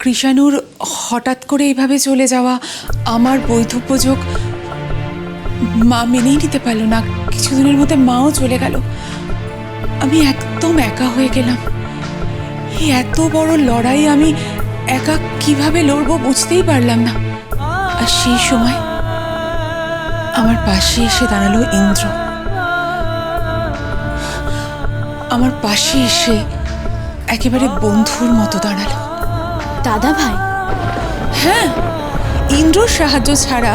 কৃষাণুর হঠাৎ করে এইভাবে চলে যাওয়া আমার বৈধব্যযোগ মা মেনেই নিতে পারল না। কিছুদিনের মধ্যে মাও চলে গেল। আমি একদম একা হয়ে গেলাম। এই এত বড় লড়াই আমি একা কিভাবে লড়বো বুঝতেই পারলাম না। আর সেই সময় আমার পাশে এসে দাঁড়ালো ইন্দ্র। আমার পাশে এসে একেবারে বন্ধুর মতো দাঁড়ালো। দাদা ভাই? হ্যাঁ, ইন্দ্রর সাহায্য ছাড়া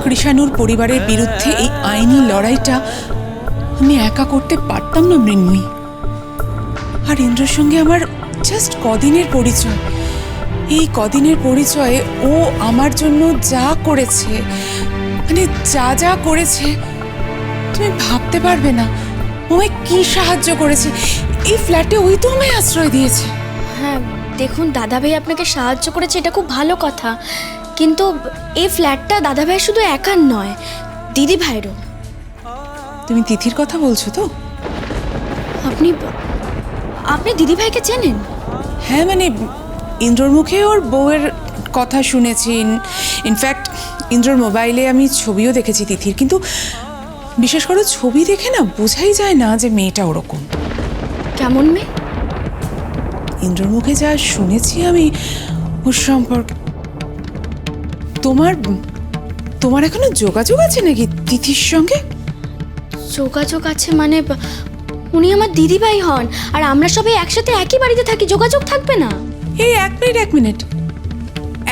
কৃষাণুর পরিবারের বিরুদ্ধে এই আইনি লড়াইটা আমি একা করতে পারতাম না মৃন্ময়ী। আর ইন্দ্রর সঙ্গে আমার জাস্ট কদিনের পরিচয়। এই কদিনের পরিচয়ে ও আমার জন্য যা করেছে, মানে যা যা করেছে তুমি ভাবতে পারবে না। ও আমায় কি সাহায্য করেছে। এই ফ্ল্যাটে ওই তো আমায় আশ্রয় দিয়েছে। হ্যাঁ দেখুন, দাদা ভাই আপনাকে সাহায্য করেছে, এটা খুব ভালো কথা, কিন্তু এই ফ্ল্যাটটা দাদা ভাই শুধু একার নয়, দিদি ভাইয়েরও। তুমি তিথির কথা বলছো তো? আপনি আপনি দিদি ভাইকে চেনেন? হ্যাঁ, মানে ইন্দ্রর মুখে ওর বউয়ের কথা শুনেছি। ইনফ্যাক্ট ইন্দ্রর মোবাইলে আমি ছবিও দেখেছি তিথির, কিন্তু বিশেষ করে ছবি দেখে না বোঝাই যায় না যে মেয়েটা ওরকম। কেমন মেয়ে? ইন্দ্রর মুখে যা শুনেছি আমি ওর সম্পর্কে। তোমার তোমার এখনো যোগাযোগ আছে নাকি তিথির সঙ্গে? যোগাযোগ আছে মানে উনি আমার দিদি ভাই হন, আর আমরা সবাই একসাথে একই বাড়িতে থাকি, যোগাযোগ থাকবে না? এই এক মিনিট,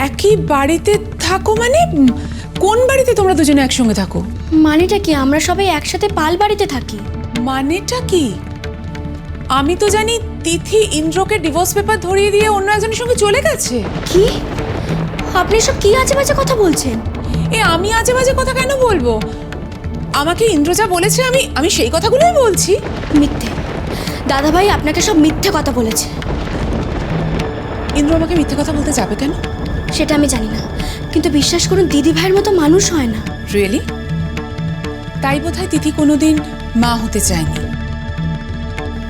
একই বাড়িতে থাকো মানে কোন বাড়িতে তোমরা দুজনে একসঙ্গে থাকো? মানেটা কি, আমরা সবাই একসাথে পাল বাড়িতে থাকি। মানেটা কি? আমি তো জানি তিথি ইন্দ্রকে ডিভোর্স পেপার ধরিয়ে দিয়ে অন্য একজনের সঙ্গে চলে গেছে। কি? আপনি সব কি আজে বাজে কথা বলছেন? আমি আজে বাজে কথা কেন বলবো? আমাকে ইন্দ্র যা বলেছে আমি সেই কথাগুলোই বলছি। মিথ্যে। দাদা ভাই আপনাকে সব মিথ্যে কথা বলেছে। ইন্দ্র আমাকে মিথ্যে কথা বলতে যাবে কেন? সেটা আমি জানি না, কিন্তু বিশ্বাস করুন দিদি ভাইয়ের মতো মানুষ হয় না। রিয়েলি? তাই বোধহয় তিথি কোনোদিন মা হতে চায়নি।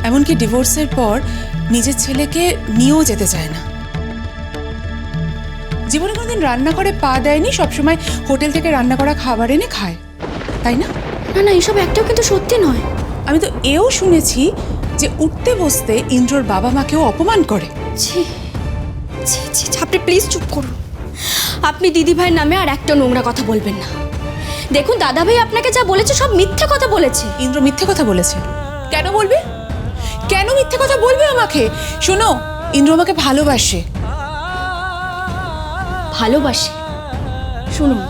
এমনকি ডিভোর্সের পর নিজের ছেলেকে নিয়েও যেতে চায় না। জীবনে কোনোদিন রান্নাঘরে পা দেয়নি, সবসময় হোটেল থেকে রান্না করা খাবার এনে খায়, তাই না? না না, এসব একটাও কিন্তু সত্যি নয়। আমি তো এও শুনেছি যে উঠতে বসতে ইন্দ্রর বাবা মাকেও অপমান করে। ছি ছি ছি, আপনি প্লিজ চুপ করুন। আপনি দিদি ভাইয়ের নামে আর একটা নোংরা কথা বলবেন না। দেখুন দাদা ভাই আপনাকে যা বলেছে সব মিথ্যে কথা বলেছে। ইন্দ্র মিথ্যে কথা বলেছে? কেন বলবে? কেন মিথ্যে কথা বলবে আমাকে? শোনো, ইন্দ্র আমাকে ভালোবাসে। ভালোবাসে? শুনুন,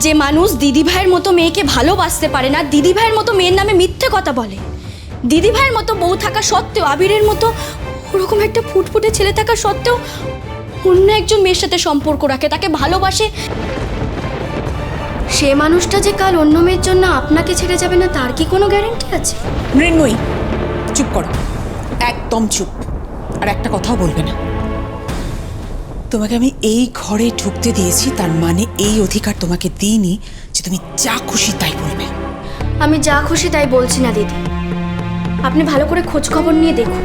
যে মানুষ দিদি ভাইয়ের মতো মেয়েকে ভালোবাসতে পারে না, দিদি ভাইয়ের মতো মেয়ের নামে মিথ্যে কথা বলে, দিদি ভাইয়ের মতো বউ থাকা সত্ত্বেও, আবিরের মতো ওরকম একটা ফুটফুটে ছেলে থাকা সত্ত্বেও অন্য একজন মেয়ের সাথে সম্পর্ক রাখে, তাকে ভালোবাসে, সে মানুষটা যে কাল অন্য মেয়ের জন্য আপনাকে ছেড়ে যাবে না তার কি কোনো গ্যারান্টি আছে? মৃন্ময়ী, চুপ করো, একদম চুপ। আর একটা কথাও বলবে না। তোমাকে আমি এই ঘরে ঢুকতে দিয়েছি, তার মানে এই অধিকার তোমাকে দিইনি যে তুমি যা খুশি তাই বলবে। আমি যা খুশি তাই বলছি না দিদি, আপনি ভালো করে খোঁজ খবর নিয়ে দেখুন।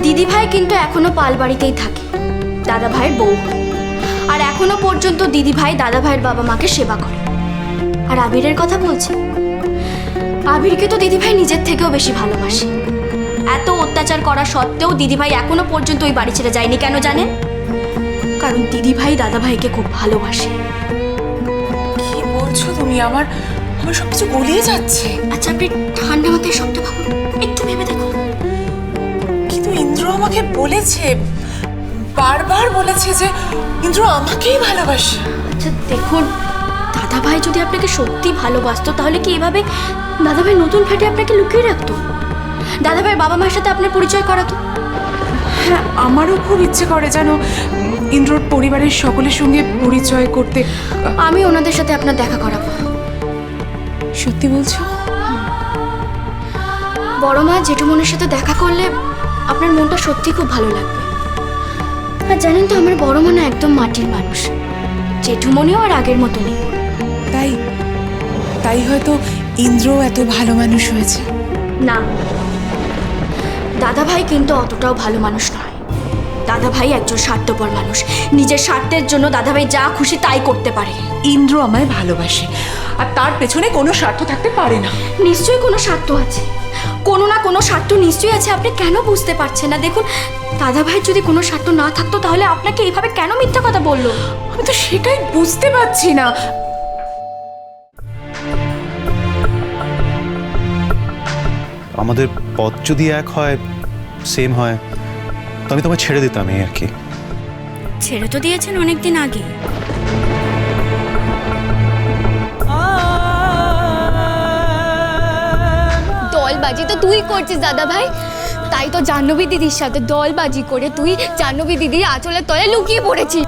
দিদি ভাই কিন্তু এখনো পাল বাড়িতেই থাকে, দাদা ভাইয়ের বউ, আর এখনো পর্যন্ত দিদি ভাই দাদা ভাইয়ের বাবা মাকে সেবা করে। আর আবিরের কথা বলছি, আবিরকে তো দিদি ভাই নিজের থেকেও বেশি ভালোবাসে। এত অত্যাচার করা সত্ত্বেও দিদি ভাই এখনো পর্যন্ত ওই বাড়ি ছেড়ে যায়নি। কেন জানেন? কারণ দিদি ভাই দাদা ভাইকে খুব ভালোবাসে। কি বলছো তুমি? আমার সবকিছু গলিয়ে যাচ্ছে। আচ্ছা আপনি ঠান্ডা মাথায় সবটা ভাবুন, একটু ভেবে দেখুন। কিন্তু ইন্দ্র আমাকে বলেছে, বারবার বলেছে যে ইন্দ্র আমাকেই ভালোবাসে। আচ্ছা দেখুন, দাদা ভাই যদি আপনাকে সত্যি ভালোবাসতো তাহলে কি এভাবে দাদা ভাই নতুন ফ্ল্যাটে আপনাকে লুকিয়ে রাখতো? দাদা ভাইয়ের বাবা মায়ের সাথে আপনার পরিচয় করাতো? হ্যাঁ, আমারও খুব ইচ্ছে করে জানো ইন্দ্রর পরিবারের সকলের সঙ্গে পরিচয় করতে। আমি ওনাদের সাথে আপনার দেখা করাবো। সত্যি বলছো? বড় মা জেঠুমনির সাথে দেখা করলে আপনার মনটা সত্যি খুব ভালো লাগবে। আর জানেন তো, আমার বড় মা না একদম মাটির মানুষ, জেঠুমনিও আর আগের মতো নেই। তাই তাই হয়তো ইন্দ্র এত ভালো মানুষ হয়েছে। না, দাদা ভাই কিন্তু অতটাও ভালো মানুষ নয়। দাদা ভাই একজন স্বার্থপর মানুষ, নিজের স্বার্থের জন্য দাদা ভাই যা খুশি তাই করতে পারে। ইন্দ্র আমায় ভালোবাসে, আর তার পেছনে কোনো স্বার্থ থাকতে পারে না। নিশ্চয়ই কোনো স্বার্থ আছে, কোনো না কোনো স্বার্থ নিশ্চয়ই আছে। আপনি কেন বুঝতে পারছেন না? দেখুন, দাদা ভাইয়ের যদি কোনো স্বার্থ না থাকতো তাহলে আপনাকে এইভাবে কেন মিথ্যা কথা বললো? আমি তো সেটাই বুঝতে পারছি না। আমাদের পথ যদি এক হয়, সেম হয়, তো আমি তোমায় ছেড়ে দিতাম এই আর কি। ছেড়ে তো দিয়েছেন অনেকদিন আগে। দলবাজি তো তুই করছিস দাদা ভাই, তাই তো জাহ্নবী দিদির সাথে দলবাজি করে তুই জাহ্নবী দিদির আঁচলের তলে লুকিয়ে পড়েছিস।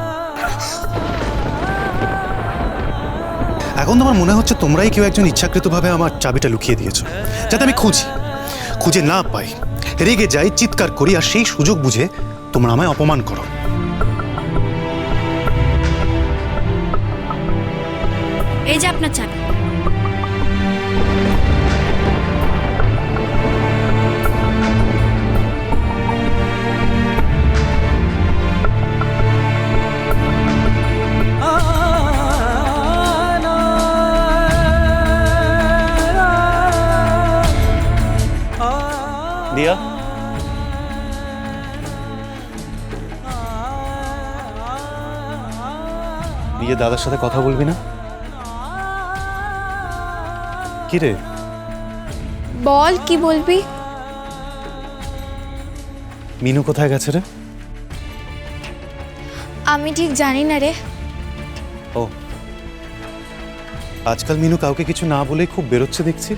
এখন তোমার মনে হচ্ছে তোমরাই কেউ একজন ইচ্ছাকৃতভাবে আমার চাবিটা লুকিয়ে দিয়েছো, যাতে আমি খুঁজে না পাই, রেগে যাই, চিৎকার করি, আর সেই সুযোগ বুঝে তোমরা আমায় অপমান করো। এই যে আপনার চাবি। দিয়া, নিজের দাদার সাথে কথা বলবি না? কি রে, বল কি বলবি? মিনু কোথায় গেছে রে? আমি ঠিক জানি না রে। ও, আজকাল মিনু কাউকে কিছু না বলেই খুব বেরোচ্ছে দেখছি।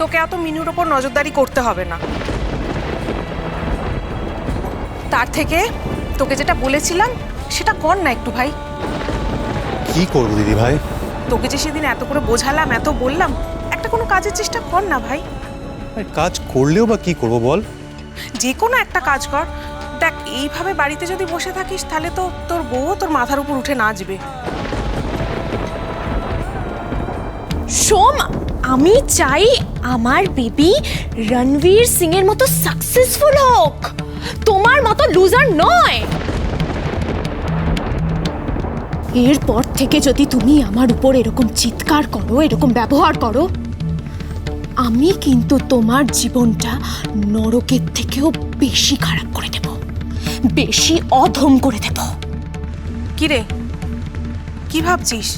তোকে এত মিনুর ওপর নজরদারি করতে হবে না। তার থেকে তোকে যেটা বলেছিলাম সেটা কর না একটু ভাই। কি করবো দিদি ভাই? তোকে যে সেদিন এত করে বোঝালাম, এত বললাম, একটা কোনো কাজের চেষ্টা কর না ভাই। কাজ করলেও বা কি করবো বল? যে কোনো একটা কাজ কর। দেখ, এইভাবে বাড়িতে যদি বসে থাকিস তাহলে তো তোর বউ তোর মাথার উপর উঠে নাচবে। সোম, আমি চাই আমার বেবি রণবীর সিং এর মতো সাকসেসফুল হোক, তোমার মতো লুজার নয়। এরপর থেকে যদি তুমি আমার উপর এরকম চিৎকার করো, এরকম ব্যবহার করো, আমি কিন্তু তোমার জীবনটা নরকের থেকেও বেশি খারাপ করে দেব, বেশি অধম করে দেব। কি রে, কি ভাবছিস?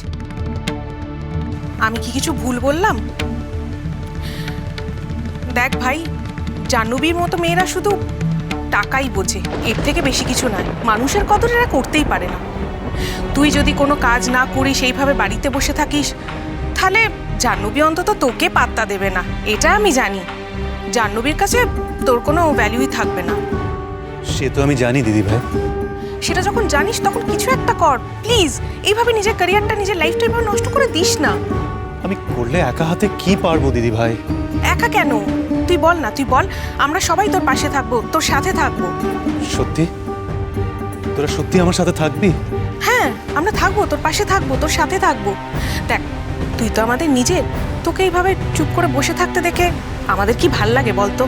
আমি কি কিছু ভুল বললাম? দেখ ভাই, জাহ্নবীর মতো মেয়েরা শুধু টাকাই বোঝে, এর থেকে বেশি কিছু নয়। মানুষের কদর এরা করতেই পারে না। তুই যদি কোনো কাজ না করিস, সেইভাবে বাড়িতে বসে থাকিস, তাহলে জাহ্নবী অন্তত তোকে পাত্তা দেবে না, এটা আমি জানি। জাহ্নবীর কাছে তোর কোনো ভ্যালুই থাকবে না। সে তো আমি জানি দিদি ভাই। সেটা যখন জানিস তখন কিছু একটা কর প্লিজ। এইভাবে নিজের ক্যারিয়ারটা, নিজের লাইফটা এইভাবে নষ্ট করে দিস না। আমি করলে একা হাতে কি পারবো দিদি ভাই? একা কেন? তুই বল না, তুই বল। আমরা সবাই তোর পাশে থাকবো, তোর সাথে থাকবো। সত্যি? তোরা সত্যি আমার সাথে থাকবি? হ্যাঁ, আমরা থাকবো, তোর পাশে থাকবো, তোর সাথে থাকবো। দেখ, তুই তো আমাদের নিজের, তোকে এইভাবে চুপ করে বসে থাকতে দেখে আমাদের কি ভাল লাগে বলতো?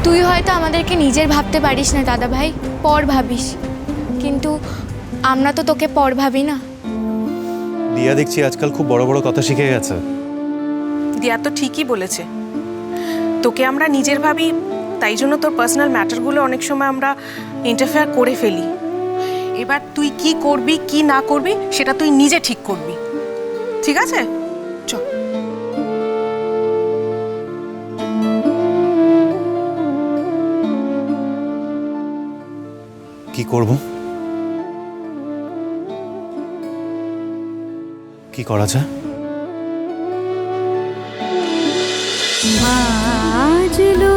তুই হয়তো আমাদেরকে নিজের ভাবতে পারিস না দাদা ভাই, পর ভাবিস, কিন্তু আমরা তো তোকে পর ভাবি না। দিয়া দেখছি আজকাল খুব বড় বড় কথা শিখে গেছে। দিয়া তো ঠিকই বলেছে, তোকে আমরা নিজের ভাবি, তাই জন্য তোর পার্সোনাল ম্যাটারগুলো অনেক সময় আমরা ইন্টারফেয়ার করে ফেলি। এবার তুই কি করবি কি না করবি সেটা তুই নিজে ঠিক করবি, ঠিক আছে? চল। কি করব? কি করা যায়? বাজলো